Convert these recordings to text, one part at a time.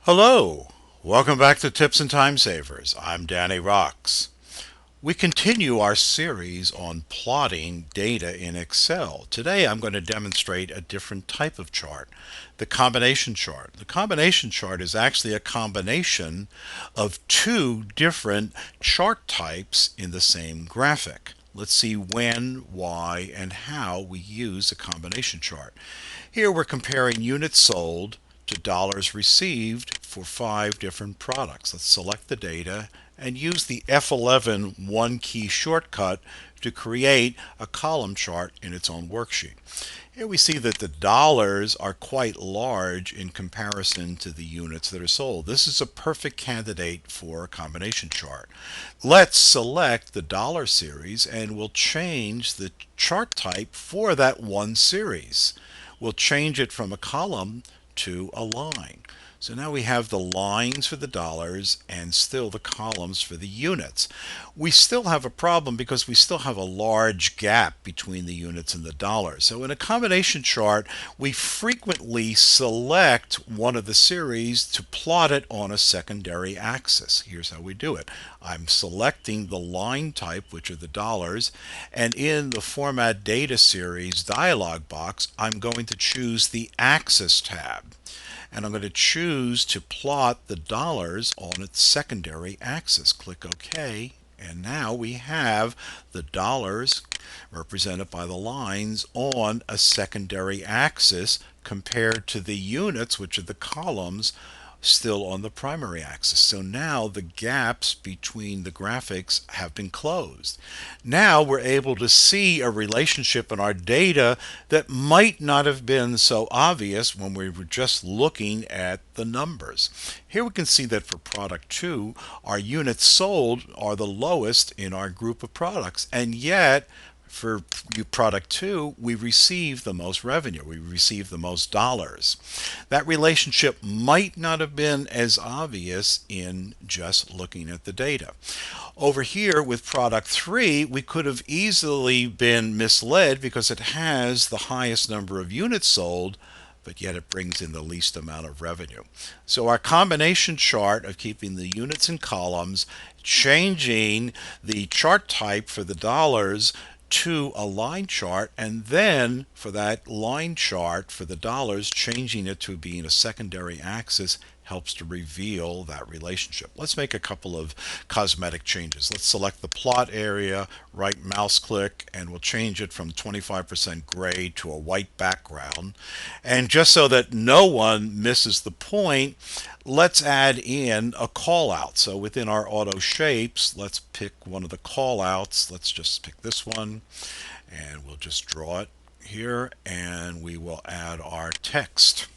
Hello, welcome back to Tips and Time Savers. I'm Danny Rocks. We continue our series on plotting data in Excel. Today I'm going to demonstrate a different type of chart, the combination chart. The combination chart is actually a combination of two different chart types in the same graphic. Let's see when, why, and how we use a combination chart. Here we're comparing units sold to dollars received for 5 different products. Let's select the data and use the F11 one-key shortcut to create a column chart in its own worksheet. Here we see that the dollars are quite large in comparison to the units that are sold. This is a perfect candidate for a combination chart. Let's select the dollar series and we'll change the chart type for that one series. We'll change it from a column to a line. So now we have the lines for the dollars and still the columns for the units. We still have a problem because we still have a large gap between the units and the dollars. So in a combination chart, we frequently select one of the series to plot it on a secondary axis. Here's how we do it. I'm selecting the line type, which are the dollars, and in the Format Data Series dialog box, I'm going to choose the Axis tab. And I'm going to choose to plot the dollars on its secondary axis. Click OK, and now we have the dollars represented by the lines on a secondary axis compared to the units, which are the columns, still on the primary axis. So now the gaps between the graphics have been closed. Now we're able to see a relationship in our data that might not have been so obvious when we were just looking at the numbers. Here we can see that for product 2, our units sold are the lowest in our group of products, and yet for product 2, we receive the most revenue. We receive the most dollars. That relationship might not have been as obvious in just looking at the data. Over here with product 3, we could have easily been misled because it has the highest number of units sold, but yet it brings in the least amount of revenue. So our combination chart of keeping the units and columns, changing the chart type for the dollars to a line chart, and then for that line chart for the dollars, changing it to being a secondary axis helps to reveal that relationship. Let's make a couple of cosmetic changes. Let's select the plot area, right mouse click, and we'll change it from 25% gray to a white background. And just so that no one misses the point, let's add in a call out. So within our auto shapes, let's pick one of the call outs. Let's just pick this one and we'll just draw it here, and we will add our text.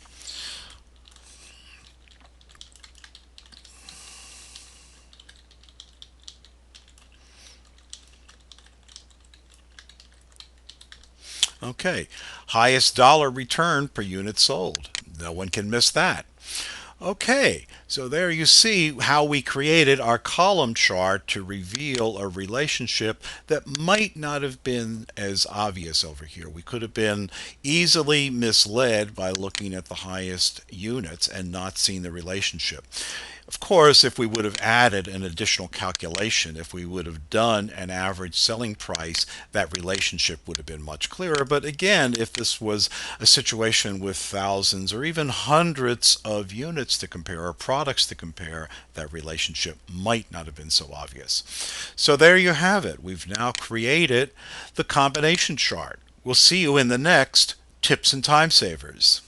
Okay, highest dollar return per unit sold. No one can miss that. Okay, so there you see how we created our column chart to reveal a relationship that might not have been as obvious over here. We could have been easily misled by looking at the highest units and not seeing the relationship. Of course, if we would have added an additional calculation, if we would have done an average selling price, that relationship would have been much clearer. But again, if this was a situation with thousands or even hundreds of units to compare or products to compare, that relationship might not have been so obvious. So there you have it. We've now created the combination chart. We'll see you in the next Tips and Time Savers.